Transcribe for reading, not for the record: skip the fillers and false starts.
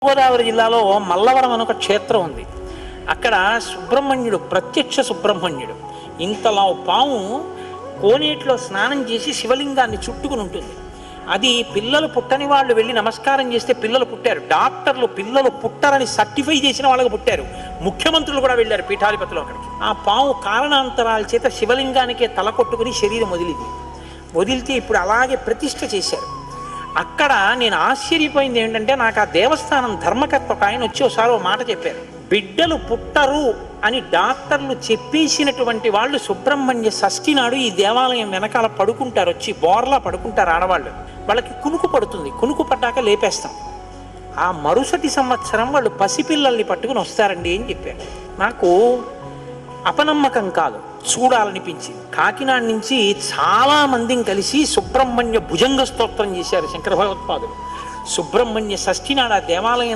గోదావరి జిల్లాలో మల్లవరం అని ఒక క్షేత్రం ఉంది. అక్కడ సుబ్రహ్మణ్యుడు, ప్రత్యక్ష సుబ్రహ్మణ్యుడు, ఇంతలా పాము కోనేటిలో స్నానం చేసి శివలింగాన్ని చుట్టుకుని ఉంటుంది. అది పిల్లలు పుట్టని వాళ్ళు వెళ్ళి నమస్కారం చేస్తే పిల్లలు పుట్టారు. డాక్టర్లు పిల్లలు పుట్టారని సర్టిఫై చేసిన వాళ్ళకి పుట్టారు. ముఖ్యమంత్రులు కూడా వెళ్ళారు పీఠాధిపతులు అక్కడికి. ఆ పాము కారణాంతరాల చేత శివలింగానికే తల కొట్టుకుని శరీరం వదిలితే ఇప్పుడు అలాగే ప్రతిష్ఠ చేశారు. అక్కడ నేను ఆశ్చర్యపోయింది ఏంటంటే, నాకు ఆ దేవస్థానం ధర్మకర్త ఒక ఆయన వచ్చి ఒకసారి ఓ మాట చెప్పారు. బిడ్డలు పుట్టరు అని డాక్టర్లు చెప్పేసినటువంటి వాళ్ళు సుబ్రహ్మణ్య షష్ఠి నాడు ఈ దేవాలయం వెనకాల పడుకుంటారు, వచ్చి బోర్లా పడుకుంటారు ఆడవాళ్ళు. వాళ్ళకి కునుకు పడుతుంది, కునుకు పడ్డాక లేపేస్తాం. ఆ మరుసటి సంవత్సరం వాళ్ళు పసిపిల్లల్ని పట్టుకుని వస్తారండి అని చెప్పారు. నాకు అపనమ్మకం కాదు, చూడాలనిపించింది. కాకినాడ నుంచి చాలా మందిని కలిసి సుబ్రహ్మణ్య భుజంగ స్తోత్రం చేశారు శంకర భగవత్పాదులు. సుబ్రహ్మణ్య షష్ఠి నాడు ఆ దేవాలయం